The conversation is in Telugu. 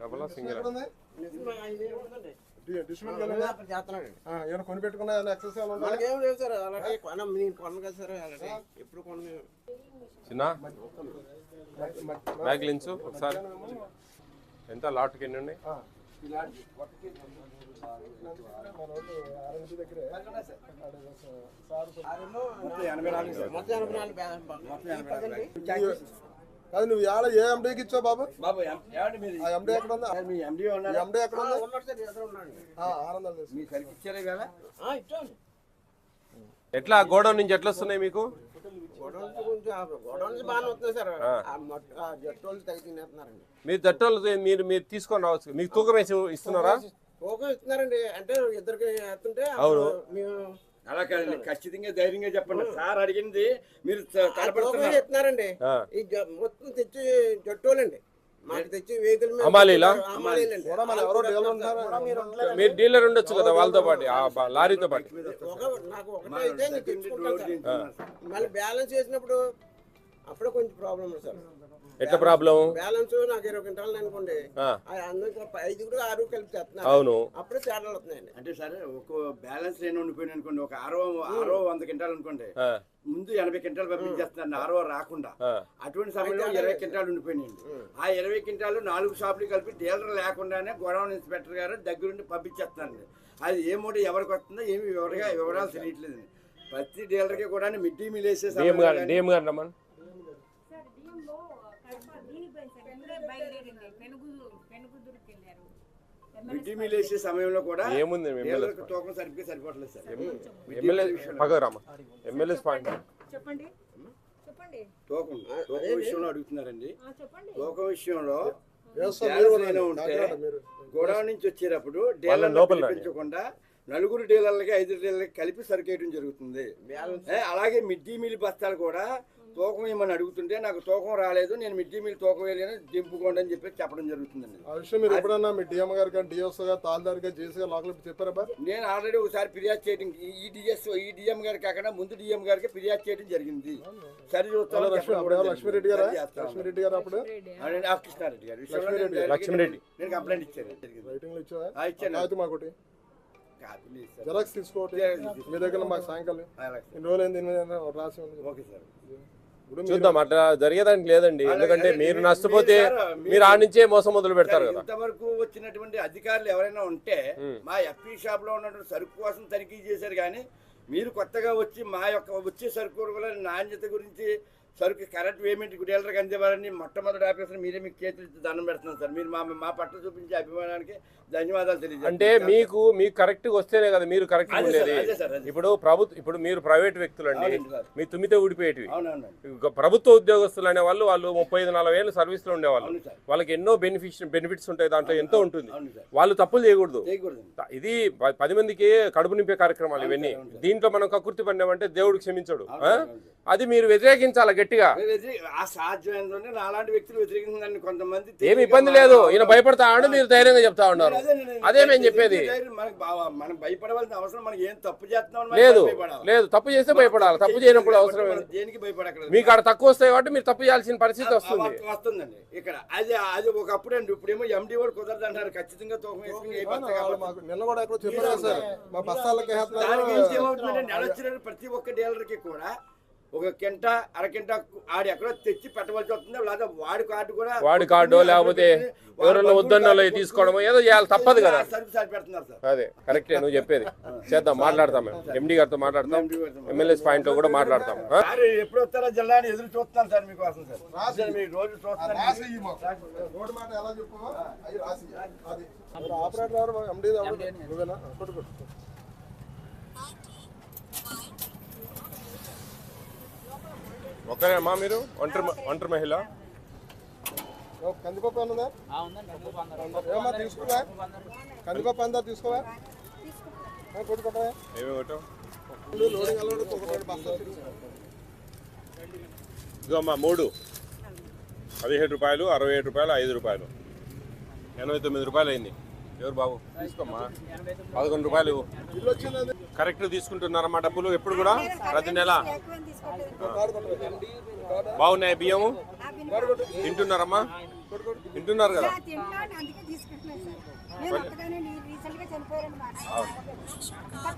డబుల్ సింగిల్ ఏమైనా కొని పెట్టుకున్నా చిన్న బ్యాగ్ లించు ఒకసారి ఎంత లాట్కి ఎన్ని ఉన్నాయి అది నువ్వు ఏడ ఏ ఎండీకి ఇచ్చావు బాబు ఎండీ ఎక్కడ ఉందా ఎండీ ఎక్కడ ఉంది 600 ఎట్లా గోడౌన్ నుంచి ఎట్లా వస్తున్నాయి మీకు మీరు జట్టోళ్ళు మీరు మీరు తీసుకొని రావచ్చు మీకు తూకం వేసి ఇస్తున్నారా ఇస్తున్నారండి అంటే ఇద్దరికి వేస్తుంటే అవును అలా కాదండి ఖచ్చితంగా ధైర్యంగా చెప్పండి సార్ అడిగింది మీరు ఇస్తున్నారండి ఈ మొత్తం తెచ్చి జట్టోలండి మాకు తెచ్చి వెహికల్ మీరు డీలర్ ఉండొచ్చు కదా వాళ్ళతో పాటు లారీతో పాటు నాకు ఒకటైతే మళ్ళీ బ్యాలెన్స్ చేసినప్పుడు అప్పుడే కొంచెం ప్రాబ్లం సార్ ఎట్లా ప్రాబ్లం బ్యాలెన్స్ నాకు 20 క్వింటాలు అనుకోండి అందరూ 5 6 కలిపి చేస్తున్నారు అవును అప్పుడే తేడాలు వస్తున్నాయండి అంటే సరే ఒక బ్యాలెన్స్ లేని ఉండిపోయింది అనుకోండి ఒక 100 క్వింటాలు అనుకోండి ముందు 80 క్వింటాలు పంపించేస్తున్నారు 60 రాకుండా అటువంటి సమయంలో 20 క్వింటాలు ఉండిపోయినాయండి ఆ 20 క్వింటాలు 4 షాపులు కలిపి డీలర్ లేకుండానే గోడౌన్ ఇన్స్పెక్టర్ గారు దగ్గరుండి పంపించేస్తున్నారండి అది ఏ మూట ఎవరికి వస్తుందో ఏమి వివరాలు తెలియట్లేదండి ప్రతి డీలర్కి కూడా మిడ్ డే మీల్ వేసే మిడ్ డే మీల్ వేసే సమయంలో కూడా ఏముంది తూకం సరిపోవట్లేదు సార్ తూకం విషయంలో అడుగుతున్నారండి తూకం విషయంలో ఉంటే గోడౌన్ నుంచి వచ్చేటప్పుడు డీలర్ పెంచకుండా 4 డీలర్లకి 5 డీలర్లకి కలిపి సరికేయడం జరుగుతుంది అలాగే మిడ్ డే మీల్ బస్తాలు కూడా తూకం ఏమని అడుగుతుంటే నాకు తూకం రాలేదు నేను మిడ్ డే మీల్ తూకం వేయలేని దింపుకోండి అని చెప్పి చెప్పడం జరుగుతుందండి ఆ విషయం మీరు ఎప్పుడన్నా మీ డిఎం గారు కానీ డిఎస్ గారు తాల్దార్ గారు జేసీ గారు లోకల్ చెప్పారా నేను ఆల్రెడీ ఒకసారి ఫిర్యాదు చేయడం ఈ డిఎం గారు కాకుండా ముందు డిఎం గారికి ఫిర్యాదు చేయడం జరిగింది సరి చూస్తాను లక్ష్మీరెడ్డి గారు అప్పుడు కృష్ణారెడ్డి గారు లక్ష్మీరెడ్డి నేను కంప్లైంట్ ఇచ్చాను రైటింగ్ లో ఇచ్చాను మాకోటి జెరాక్స్ తీసుకోండి మీ దగ్గర మాకు సాయంకాలం ఇన్ని రోజులు ఏంది రాసి ఓకే సార్ చూద్దాం అట్లా జరిగేదానికి లేదండి ఎందుకంటే మీరు నష్టపోతే మీరు ఆ నుంచే మోసం మొదలు పెడతారు కదా ఇంతవరకు వచ్చినటువంటి అధికారులు ఎవరైనా ఉంటే మా ఎఫ్పీ షాప్ లో ఉన్నటువంటి సరుకు కోసం తనిఖీ చేశారు కానీ మీరు కొత్తగా వచ్చి మా యొక్క వచ్చే సరుకు నాణ్యత గురించి సరుకు కరెక్ట్ పేమెంట్ డీలర్కి అందేవారని మొట్టమొదటి ఆఫీసర్ మీరే మీకు చేతులు దండం పెడుతున్నాను సార్ మీరు మా పట్ల చూపించే అభిమానానికి ధన్యవాదాలు తెలియజేస్తాను అంటే మీకు కరెక్ట్ వస్తేనే కదా మీరు కరెక్ట్ ఉండేది ఇప్పుడు మీరు ప్రైవేట్ వ్యక్తులు అండి మీ తుమ్మితే ఊడిపోయేటివి ప్రభుత్వ ఉద్యోగస్తులు అనే వాళ్ళు 35-40 ఏళ్ళు సర్వీస్ లో ఉండేవాళ్ళు వాళ్ళకి ఎన్నో బెనిఫిట్స్ ఉంటాయి దాంట్లో ఎంతో ఉంటుంది వాళ్ళు తప్పులు చేయకూడదు ఇది 10 మందికి కడుపు నింపే కార్యక్రమాలు ఇవన్నీ దీంట్లో మనం కకృతి పడినామంటే దేవుడు క్షమించడు అది మీరు వ్యతిరేకించాలి గట్టిగా ఏమి ఇబ్బంది లేదు ఈయన భయపడతా ఉంటే మీరు ధైర్యంగా చెప్తా ఉన్నారు అదే మేము చెప్పేది మనం భయపడవలసిన అవసరం మనకి ఏం తప్పు చేస్తున్నాం లేదు తప్పు చేస్తే భయపడాలి తప్పు చేయనప్పుడు అవసరం దేనికి భయపడక్కర్లేదు మీకు ఆడ తక్కువ వస్తాయి కాబట్టి మీరు తప్పు చేయాల్సిన పరిస్థితి వస్తుందండి ఇక్కడ అది ఒకప్పుడు అండి ఇప్పుడేమో ఎండి కూడా కుదరదు అంటారు ఖచ్చితంగా నిన్న కూడా ఎక్కడో చెప్పారు సార్ మా బస్తాలకి నెల వచ్చిన ప్రతి ఒక్క డీలర్కి కూడా ఒక కింట అరకింట ఆడు ఎక్కడో తెచ్చి పెట్టవలసి వస్తుంది లేదా వాడి కార్డు లేకపోతే ఎవరన్నా వద్దన్న తీసుకోవడం ఏదో చేయాలి తప్పదు కదా అదే కరెక్టే నువ్వు చెప్పేది చేద్దాం మాట్లాడతాం మేము ఎండి గారితో మాట్లాడతాం ఎమ్మెల్యేస్ పాయింట్ లో కూడా మాట్లాడతాం ఎప్పుడు వస్తారా జిల్లా ఎదురు చూస్తాను సార్ మీకోసం సార్ మీరు రోజు చూస్తాను ఒకరేమ్మా మీరు ఒంటరి మహిళ కందిపప్పు అన్నదా ఏమన్నా తీసుకున్నా కందిపప్పు అందా తీసుకోవా కొట్టుకుంటా ఏమేమి కొట్టావు ఇదిగోమ్మా 3 17 రూపాయలు 67 రూపాయలు 5 రూపాయలు 89 రూపాయలు అయింది ఎవరు బాబు తీసుకోమ్మా 11 రూపాయలు కరెక్ట్ తీసుకుంటున్నారమ్మా డబ్బులు ఎప్పుడు కూడా ప్రతి నెల ఎక్కువేం తీసుకోవట్లేదు. కార్డు కొట్టండి. బాగున్నాయి బియ్యము తింటున్నారమ్మా తింటున్నారు కదా తింటాను అందుకే తీసుకుంటున్నాను సార్. నేను ఒక్కగానే రీసెంట్ గా చనిపోయాను మా